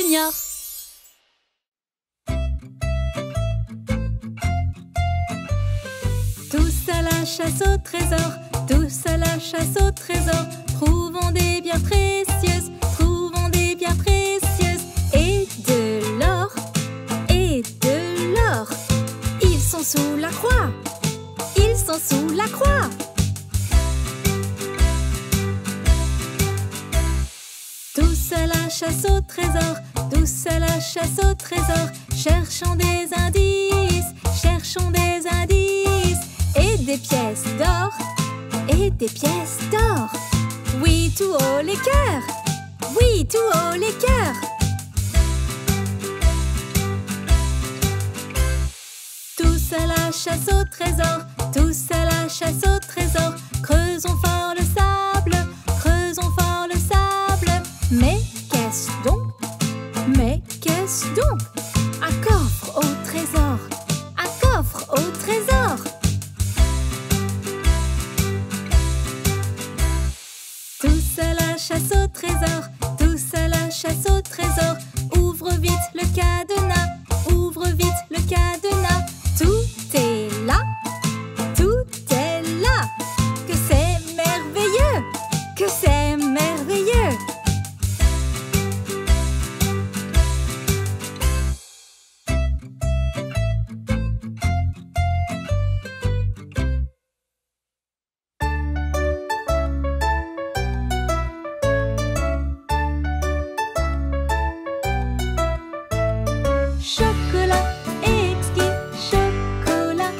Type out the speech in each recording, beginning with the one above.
Junior. Tous à la chasse au trésor, tous à la chasse au trésor. Trouvons des bières précieuses, trouvons des bières précieuses. Et de l'or, et de l'or. Ils sont sous la croix, ils sont sous la croix. Tous à la chasse au trésor, tous à la chasse au trésor. Cherchons des indices, cherchons des indices. Et des pièces d'or, et des pièces d'or. Oui, tout haut les cœurs, oui, tout haut les cœurs. Tous à la chasse au trésor, tous à la chasse au trésor. Creusons fort le sable, creusons fort le sable. Mais qu'est-ce donc? Mais qu'est-ce donc? Un coffre au trésor, un coffre au trésor. Tous à la chasse au trésor, tous à la chasse au trésor. Ouvre vite le cadenas, ouvre vite le cadenas. Tout est là, tout est là. Que c'est merveilleux, que c'est merveilleux. Chocolat exquis, chocolat,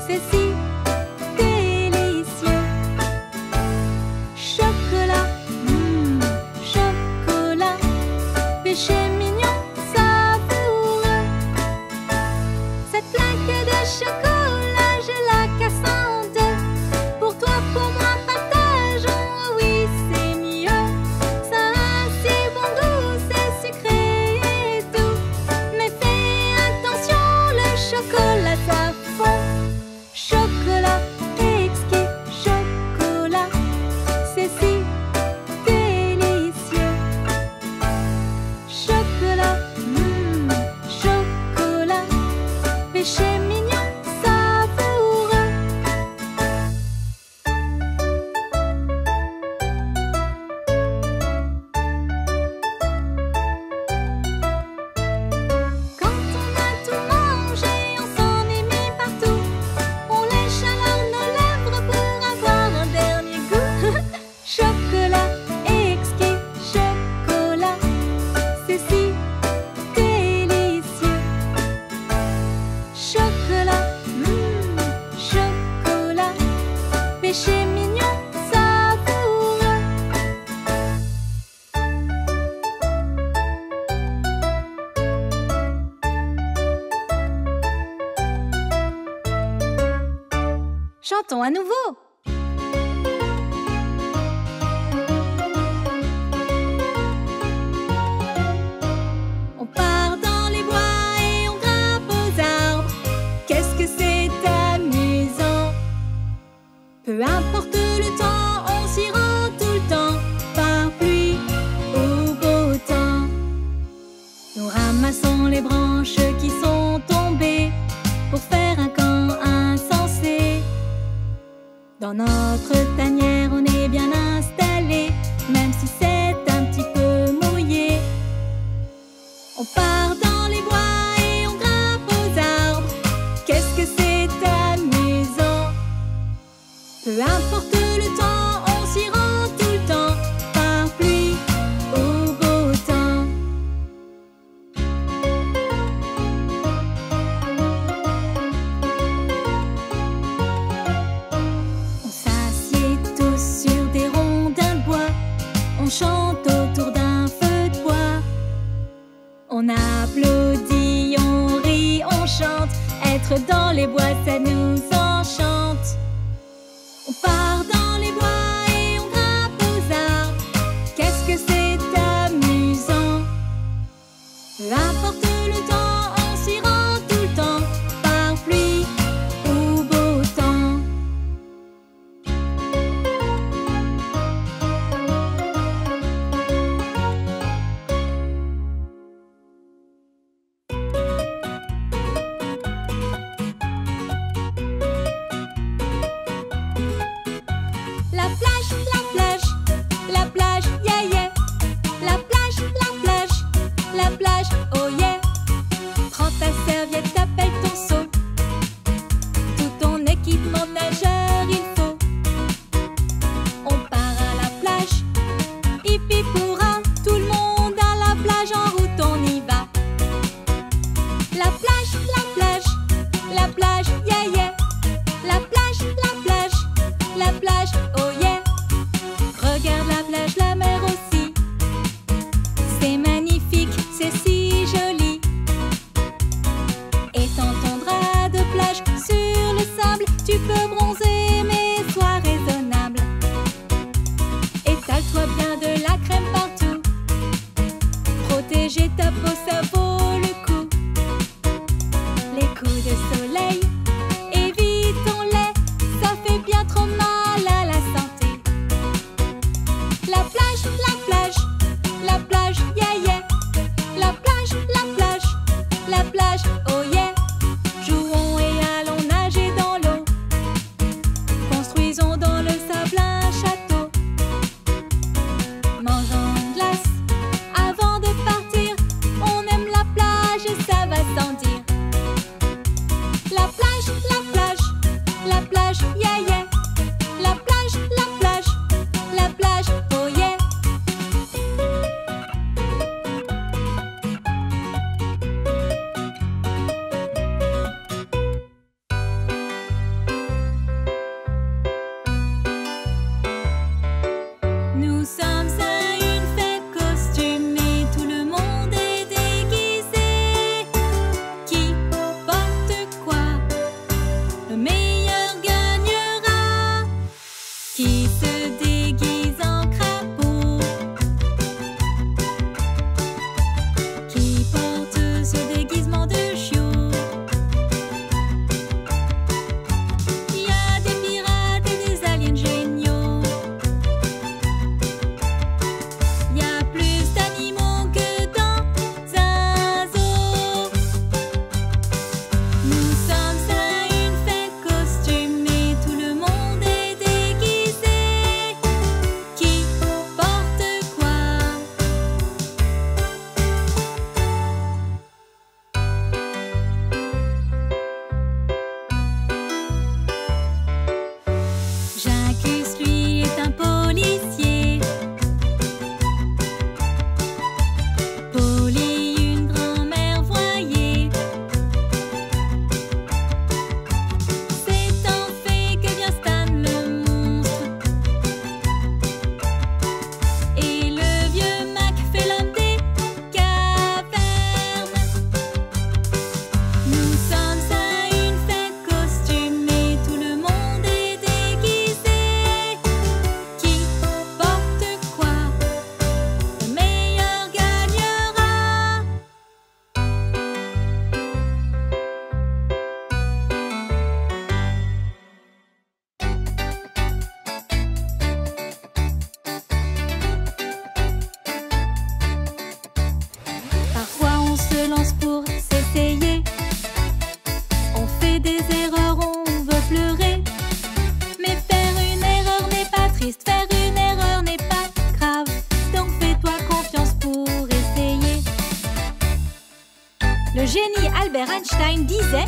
c'est si délicieux. Chocolat, chocolat, péché mignon, savoureux. Cette plaque de chocolat, je la casse en deux. Pour toi, pour moi, partageons, oui, c'est mieux. Ça a si bon goût, c'est sucré et doux. Mais fais attention, le chocolat ça fond. Chocolat exquis, chocolat, c'est si délicieux. Chocolat, chocolat, péché mignon, savoureux. Quand on a tout mangé, on s'en est mis partout. On lèche alors nos lèvres pour avoir un dernier goût. Chocolat exquis, chocolat, c'est si délicieux. Chocolat, chocolat, péché mignon, savoureux. Chantons à nouveau. On part dans les bois et on grimpe aux arbres. Qu'est-ce que c'est amusant. Peu importe le temps, on s'y rend tout le temps. Par pluie ou beau temps. Nous ramassons les branches qui sont tombées pour faire un camp insensé. Dans notre tanière, on est bien installé, même si c'est un petit peu mouillé. On part dans les bois et on grimpe aux arbres. Qu'est-ce que c'est amusant. Peu importe le temps, on s'y rend tout le temps. Par pluie ou beau temps. On s'assied tous sur des rondins de bois. On chante autour d'un feu de bois. On applaudit, on rit, on chante. Être dans les bois, ça nous enchante. On part dans les bois et on grimpe aux arbres. Qu'est-ce que c'est amusant. Peu importe le temps, on s'y rend tout le temps. Par pluie ou beau temps. plage, yeah yeah. La plage, oh yeah. Prends ta serviette, appelle ton seau. Tout ton équipement de nageur il faut. On part à la plage, hippie pourra. Tout le monde à la plage, en route on y va. La plage, yeah yeah. La plage, oh yeah. Regarde la plage, la mer aussi. C'est magnifique, c'est si joli. Étends ton drap de plage sur le sable. Tu peux bronzer mais sois raisonnable. Étale-toi bien de la crème partout. Protéger ta peau, ça vaut le coup. Les coups de soleil, évitons-les. Ça fait bien trop mal à la santé. La plage, yeah yeah. La plage, oh yeah. Jouons et allons nager dans l'eau. Construisons dans le sable un château. Mangeons une glace avant de partir. On aime la plage et ça va sans dire. La plage, yeah yeah. La plage, oh yeah. Nous sommes à une fête costumée, tout le monde est déguisé. Qui porte quoi? Le meilleur gagnera. Qui se déguise en crapaud? Qui porte ce déguisement de chiot? Il y a des pirates et des aliens géniaux. Il y a plus d'animaux que dans un zoo. Nous sommes à une fête costumée, tout le monde est déguisé. Qui porte quoi? Jacques, lui, est un policier. Polly, une grand-mère voyée. C'est en fait que vient Stan le monstre. Et le vieux Mac fait l'homme des cavernes. Nous sommes à une fête costumée, tout le monde est déguisé. Qui porte quoi? Le meilleur gagnera. Parfois on se lance pour s'essayer. On fait des erreurs, on veut pleurer. Mais faire une erreur n'est pas triste, faire une erreur n'est pas grave. Donc fais-toi confiance pour essayer. Le génie Albert Einstein disait: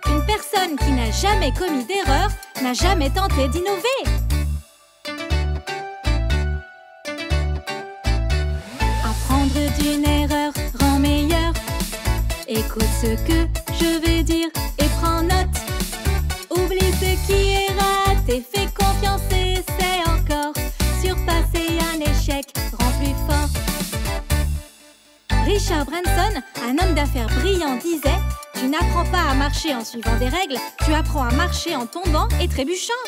une personne qui n'a jamais commis d'erreur n'a jamais tenté d'innover. Apprendre d'une erreur rend meilleur. Écoute ce que je vais dire et prends note. Oublie ce qui est raté, fais confiance et essaie encore. Surpasser un échec rend plus fort. Richard Branson, un homme d'affaires brillant, disait: tu n'apprends pas à marcher en suivant des règles, tu apprends à marcher en tombant et trébuchant.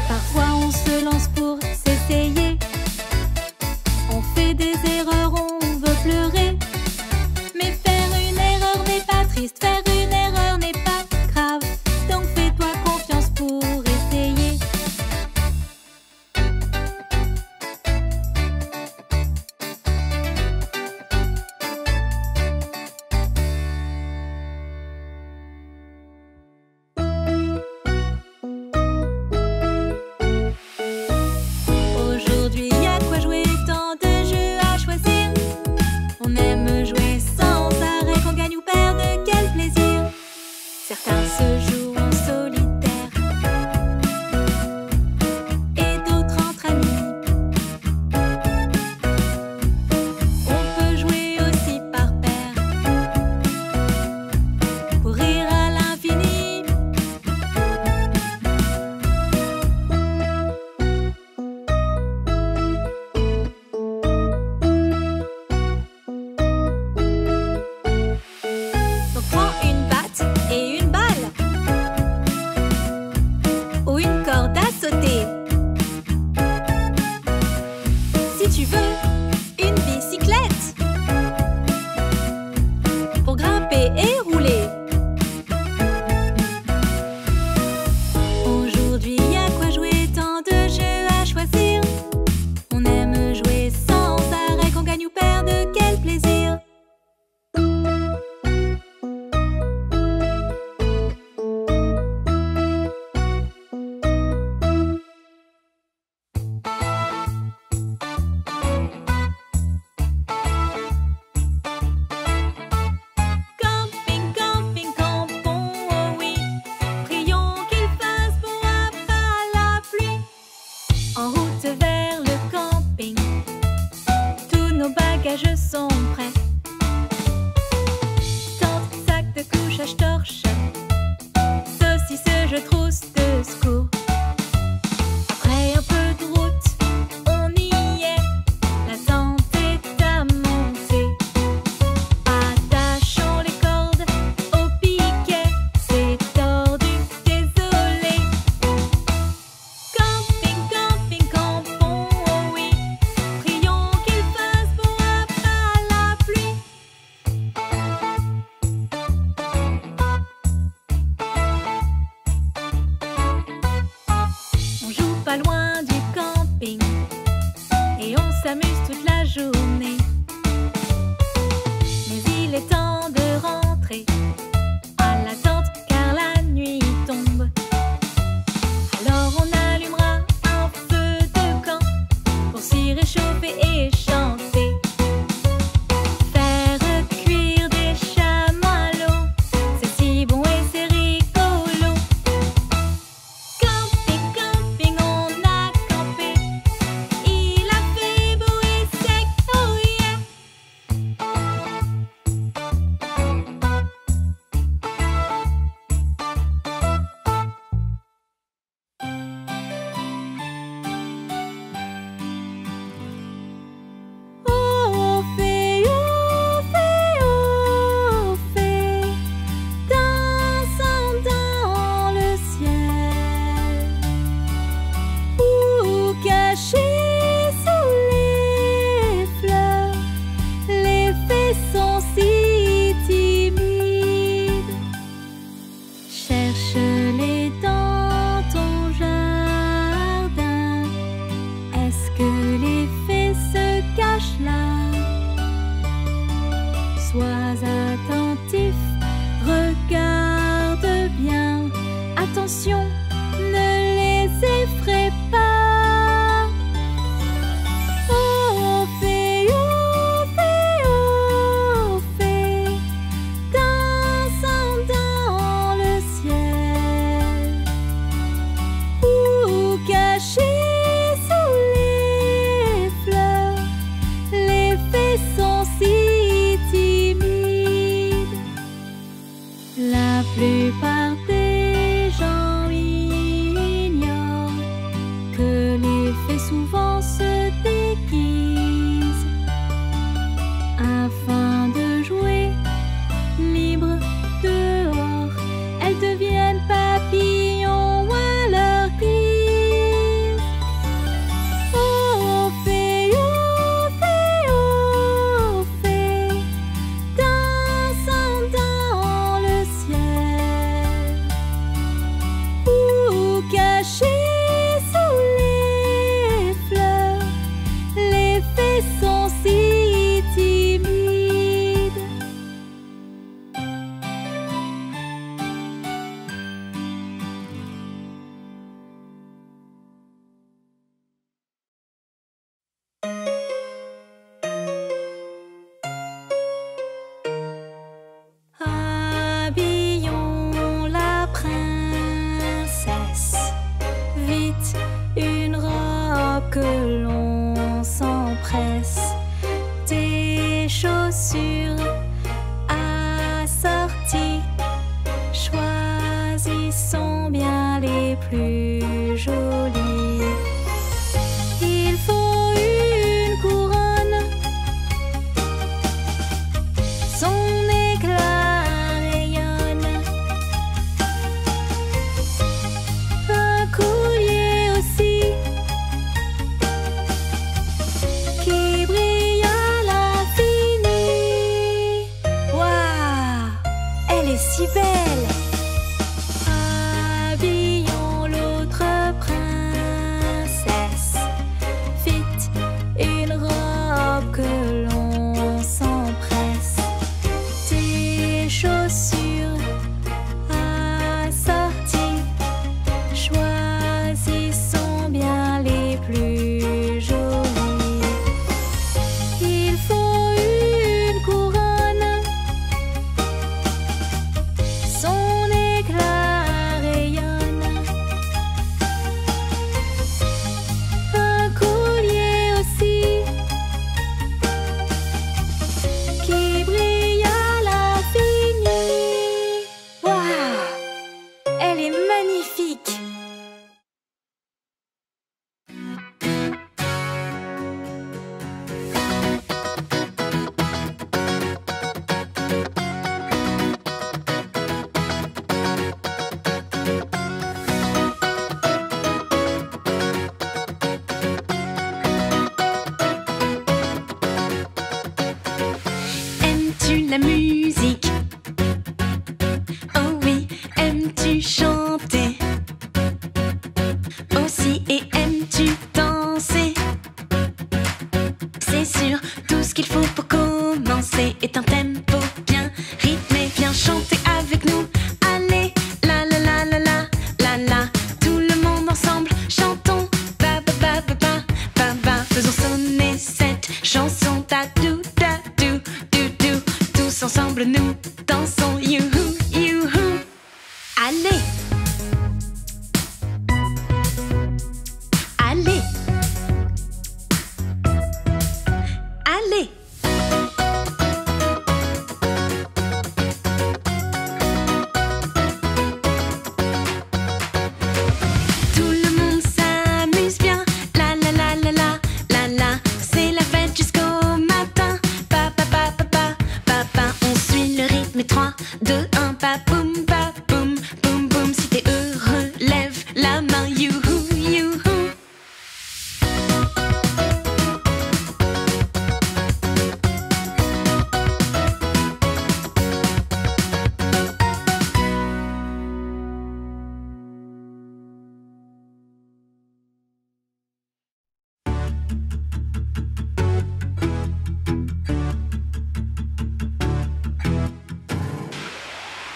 Parfois on se lance pour s'essayer. On fait des erreurs, on veut pleurer. Mais faire une erreur n'est pas triste, faire une erreur n'est pas grave. Donc fais-toi confiance pour essayer. si tu veux une bicyclette pour grimper et rouler. Aujourd'hui, y a quoi jouer, tant de jeux à choisir. On aime jouer sans arrêt, qu'on gagne ou perde, quel plaisir! Camping, camping, campons, oh oui. Prions qu'il fasse bon après la pluie. En route vers le camping, tous nos bagages sont prêts. Tente, sac de couchage, torche, saucisse, je trousse de secours. Après un peu de route, on y est, la tente est à monter. Attachons les cordes au piquet, c'est tordu, désolé. Camping, camping, campons, oh oui. Prions qu'il fasse bon après la pluie. sûr, tout ce qu'il faut pour commencer est un tempo bien rythmé. Viens chanter avec nous. Allez, la la la la la la la. Tout le monde ensemble, chantons. Ba ba ba ba ba ba ba. Faisons sonner cette chanson. Ta dou ta dou dou dou. Tous ensemble nous dansons. Youhou youhou. Allez. Allez. Allez. Tout le monde s'amuse bien. La la la la la la la. C'est la fête jusqu'au matin. Pa pa pa pa pa pa pa. On suit le rythme et 3, 2, 1. Pa boum pa boum boum boum. Si t'es heureux, lève la main. Youhou youhou.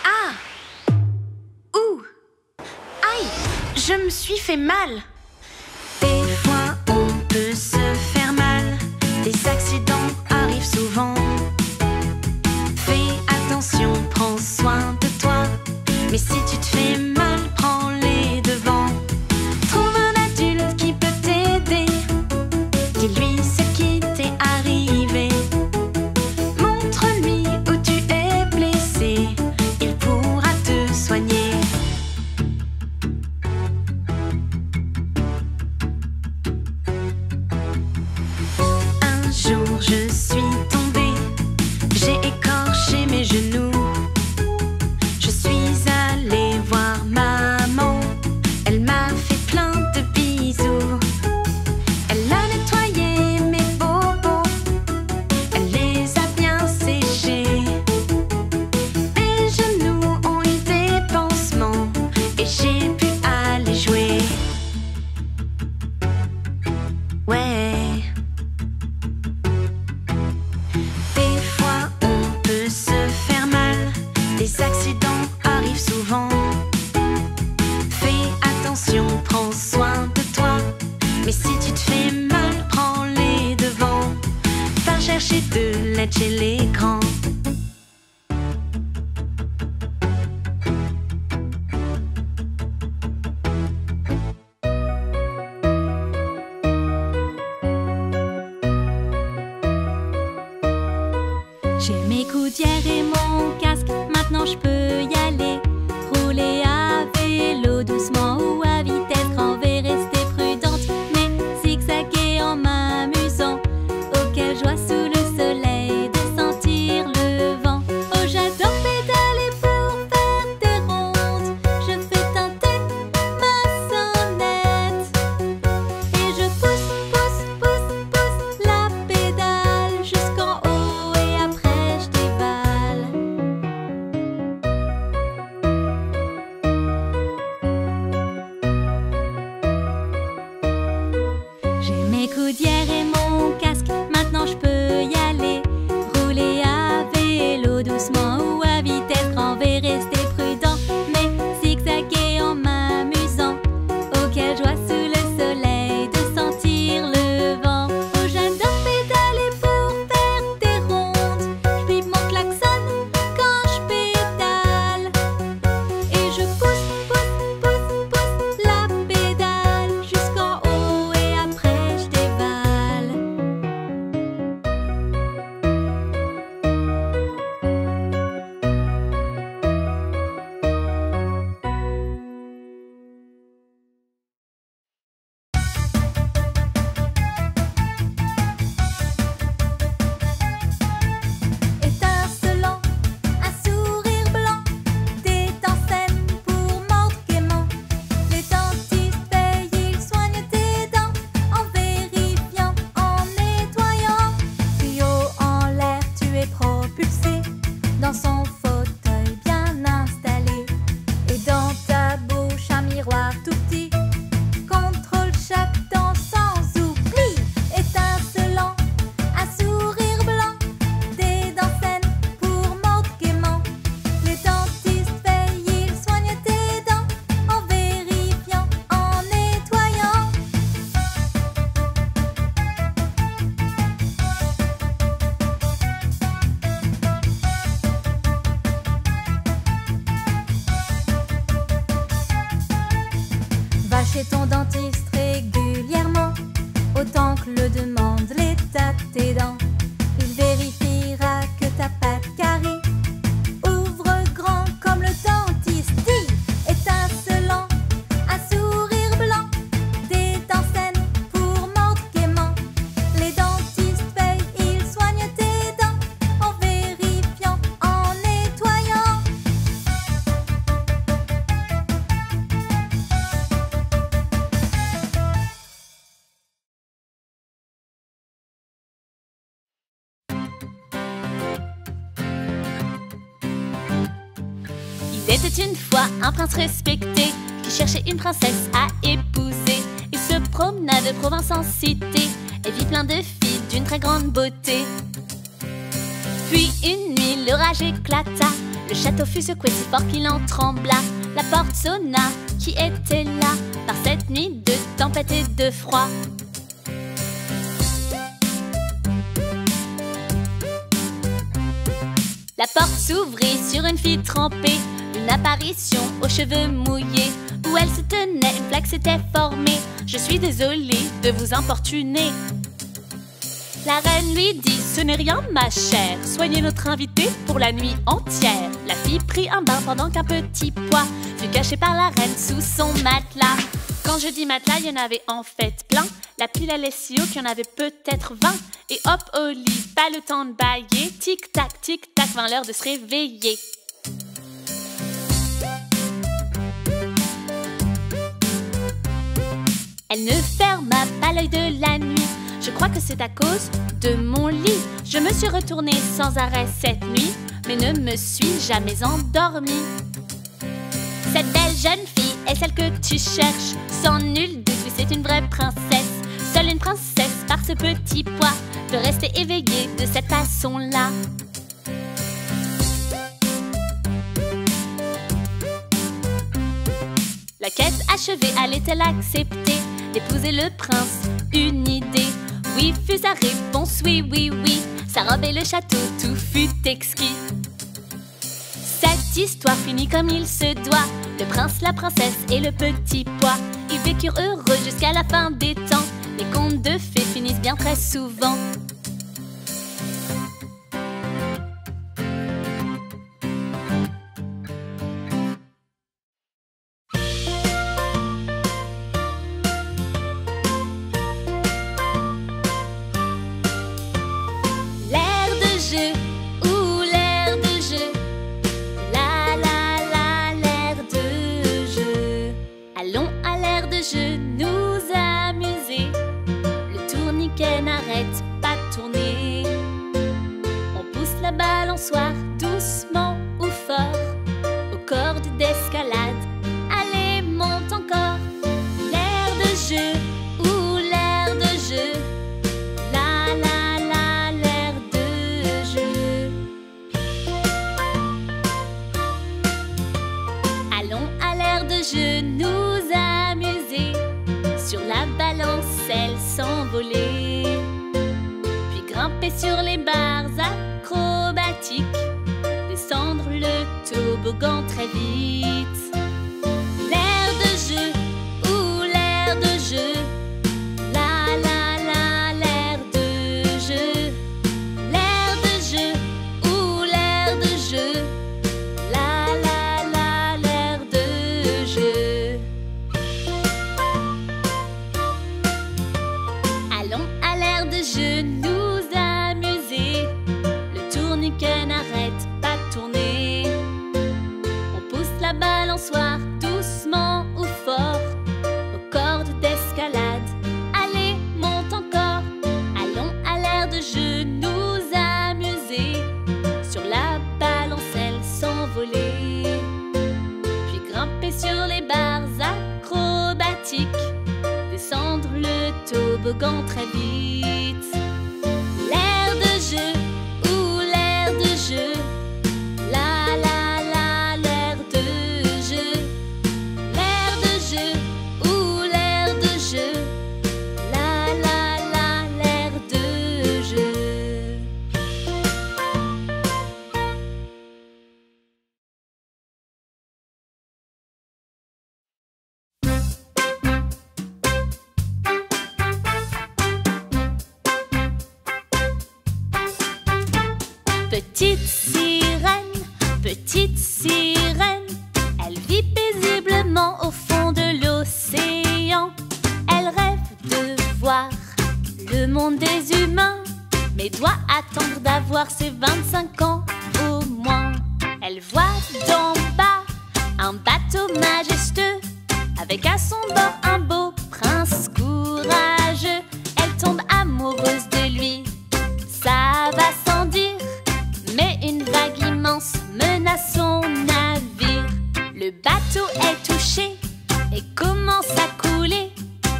Ah! Ouh! Aïe! Je me suis fait mal! Des fois, on peut se faire mal. Des accidents arrivent souvent. Fais attention, prends soin de toi. Mais si tu te fais mal, prends les devants. Trouve un adulte qui peut t'aider. Dis-lui ce qui t'est arrivé. Montre-lui où tu es blessé. Il pourra te soigner. Un jour je suis tombée, j'ai écorché mes genoux. Je suis allée voir maman, elle m'a fait plein de bisous. Elle a nettoyé mes bobos, elle les a bien séchés. Mes genoux ont eu des pansements et j'ai pu aller jouer. Ouais. Des fois, on peut se faire mal. Des accidents arrivent souvent. Fais attention, prends soin de toi. Mais si tu te fais mal, prends les devants. Va chercher de l'aide chez les grands. J'ai mes coudières et mon casque, maintenant je peux y aller. Rouler à vélo doucement ou à vitesse grand V, rester prudente, mais zigzaguer en m'amusant. Oh quelle joie sous le soleil de sentir le vent. Oh j'adore pédaler pour faire des rondes. Je fais tinter ma sonnette et je pousse, pousse, pousse, pousse la pédale jusqu'en haut et après je dévale. J'ai mes coudières et mon casque, maintenant je peux y aller. Rouler à vélo doucement ou à vitesse grand V, rester prudent, mais zigzaguer en m'amusant. Oh quelle joie sous le soleil de sentir le vent. Oh j'adore pédaler pour faire des rondes. Je vibre mon klaxon quand je pédale et je pousse, pousse, pousse, pousse la pédale jusqu'en haut et après je dévale. autant que le demande l'état de tes dents. Il vérifiera que ta pâte carie. Ouvre grand comme le dentiste dit, étincelant, un sourire blanc, des dents saines pour mordre gaiement. Les dentistes veillent, ils soignent tes dents en vérifiant, en nettoyant. Il était une fois un prince respecté qui cherchait une princesse à épouser. Il se promena de province en cité et vit plein de filles d'une très grande beauté. Puis une nuit l'orage éclata, le château fut secoué si fort qu'il en trembla. La porte sonna, qui était là par cette nuit de tempête et de froid? La porte s'ouvrit sur une fille trempée, une apparition aux cheveux mouillés. Où elle se tenait, une plaque s'était formée. Je suis désolée de vous importuner. La reine lui dit, ce n'est rien ma chère, soignez notre invité pour la nuit entière. La fille prit un bain pendant qu'un petit pois fut caché par la reine sous son matelas. Quand je dis matelas, il y en avait en fait plein. La pile allait si haut qu'il y en avait peut-être 20. Et hop au lit, pas le temps de bailler. Tic-tac, vint l'heure de se réveiller. Elle ne ferma pas l'œil de la nuit. Je crois que c'est à cause de mon lit. Je me suis retournée sans arrêt cette nuit, mais ne me suis jamais endormie. Cette belle jeune fille est celle que tu cherches. Sans nul doute, oui, c'est une vraie princesse. Seule une princesse, par ce petit pois, peut rester éveillée de cette façon-là. La quête achevée, allait-elle accepter d'épouser le prince? Une idée, oui fut sa réponse, oui, oui, oui. Sa robe et le château, tout fut exquis. Cette histoire finit comme il se doit. Le prince, la princesse et le petit pois, ils vécurent heureux jusqu'à la fin des temps. Les contes de fées finissent bien très souvent. Je nous amuser. Le tourniquet n'arrête pas de tourner. On pousse la balançoire doucement ou fort aux cordes d'escalade. Allez, monte encore. L'air de jeu ou l'air de jeu. La la la, l'air de jeu. Allons à l'air de jeu nous amuser. Sur la balancelle s'envoler, puis grimper sur les barres acrobatiques, descendre le toboggan très vite. L'air de jeu ou l'air de jeu. La la la, l'air de jeu. L'air de jeu ou l'air de jeu. La la la, l'air de jeu. Allons à l'air de jeu nous amuser. Le tourniquet n'arrête pas de tourner. On pousse la balançoire doucement ou fort aux cordes d'escalade. Allez, monte encore. Allons à l'air de jeu nous amuser. Sur la balancelle s'envoler, puis grimper sur les barres acrobatiques, descendre le toboggan très vite. L'air de jeu ou l'air de jeu. La la la, l'air de jeu. L'air de jeu ou l'air de jeu. La la la, l'air de jeu. Petite sirène, elle vit paisiblement au fond de l'océan. Elle rêve de voir le monde des humains, mais doit attendre d'avoir ses 25 ans au moins. Elle voit d'en bas un bateau majestueux, avec à son bord un beau prince courageux. Elle tombe amoureuse de lui, ça va sans dire, mais une vague immense menace son navire. Le bateau est touché et commence à couler.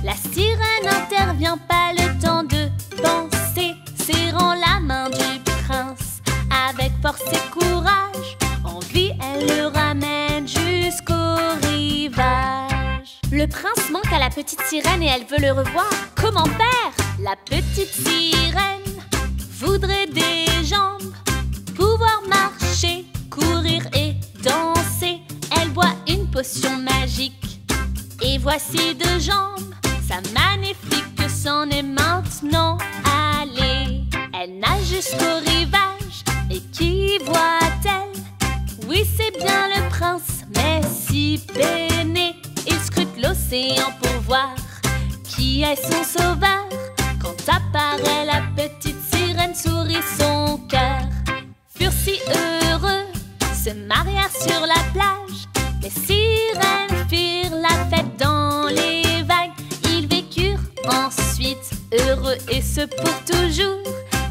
La sirène intervient, pas le temps de penser, serrant la main du prince avec force et courage. En vie, elle le ramène jusqu'au rivage. Le prince manque à la petite sirène et elle veut le revoir. Comment faire? La petite sirène voudrait des jambes, pouvoir marcher, courir et danser. Elle boit une potion magique et voici 2 jambes. Sa magnifique s'en est maintenant allée. Elle nage jusqu'au rivage et qui voit-elle? Oui, c'est bien le prince, mais si peiné. Il scrute l'océan pour voir qui est son sauveur. Quand apparaît la petite sirène, sourit son cœur. Furent si heureux, se marièrent sur la plage. Les sirènes firent la fête dans les vagues. Ils vécurent ensuite heureux et ce pour toujours,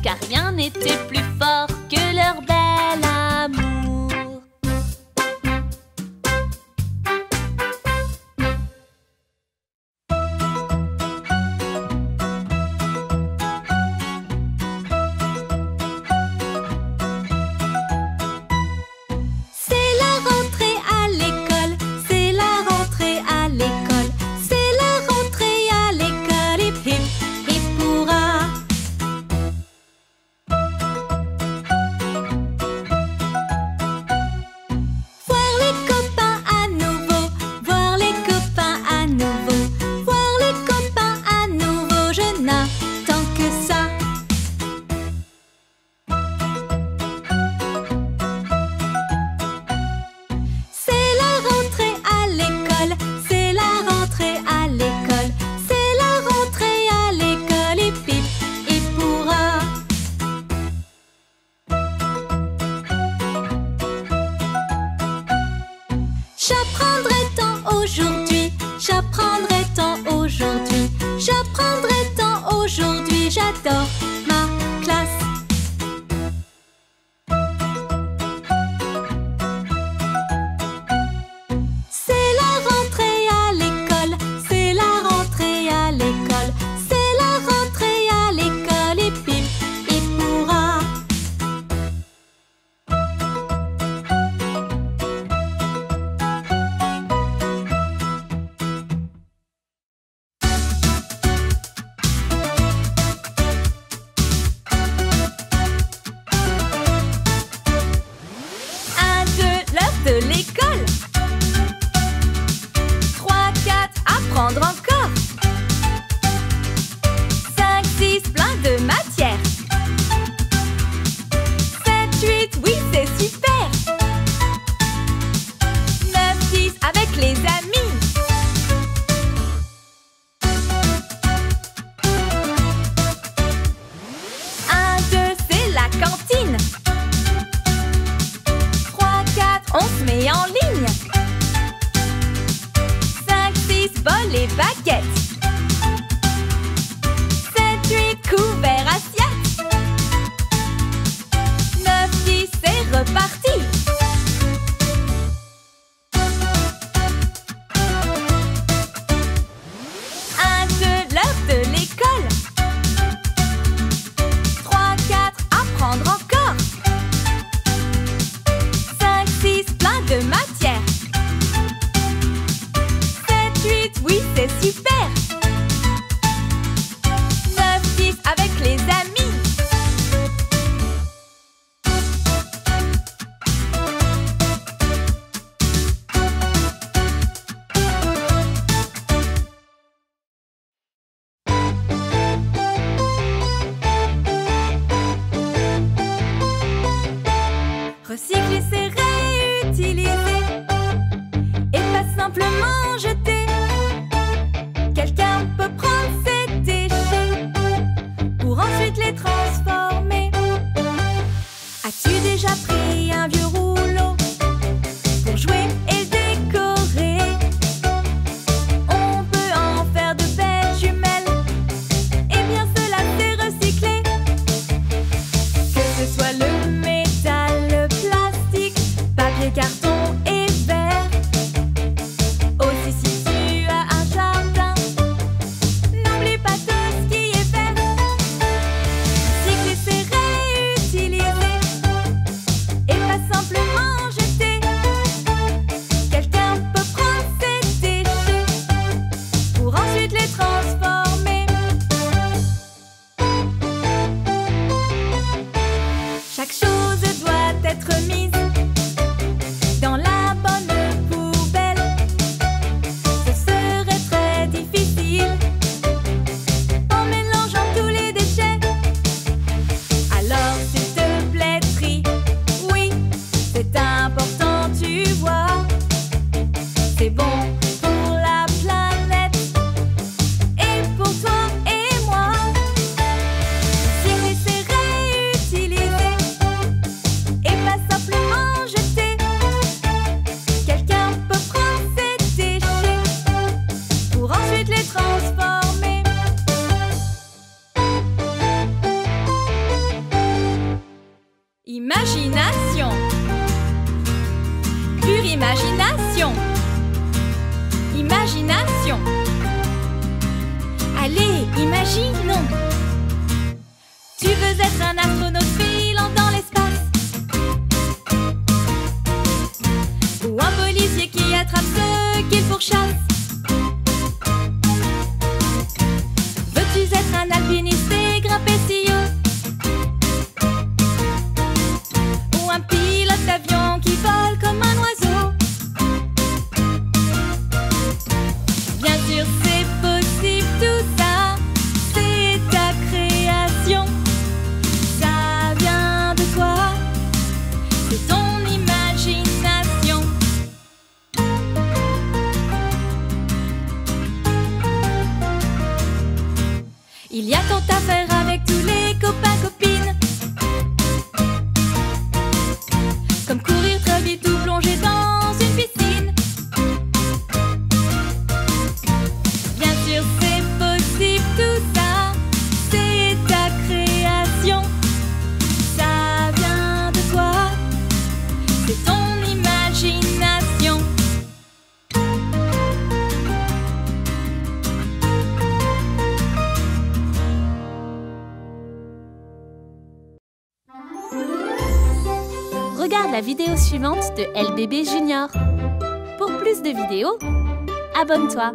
car rien n'était plus fort que leur bel amour. J'adore ma classe. C'est la rentrée à l'école, c'est la rentrée à l'école, c'est la rentrée à l'école et pip, il pourra. De l'école. 3, 4, apprendre encore. 5, 6, plein de matière. 7, 8, oui c'est super. 9, 10, avec les amis. 1, 2, c'est la cantine. On se met en ligne. 5, 6, bol et baguettes. 7, 8, couverts, assiettes. 9, 10, c'est reparti. 1, 2, l'heure de l'école. 3, 4, apprendre encore. 5, 6, plein de matière. 7, 8, oui c'est super. Imagination. Plurimagination. Imagination. Allez, imaginons. Tu veux être un astronaute filant dans l'espace, ou un policier qui attrape ceux qu'il pourchasse. Veux-tu être un alpiniste et grimper si haut, ou un pilote d'avion qui vole comme un oiseau? Bien sûr c'est possible tout ça, c'est ta création. Ça vient de toi, c'est ton imagination. Il y a tant à faire avec tous les copains-copines, comme courir très vite ou plonger dans une piscine. Bien sûr c'est possible tout ça, c'est ta création. Ça vient de toi, c'est ton imagination. Regarde la vidéo suivante de LBB Junior. Pour plus de vidéos, abonne-toi.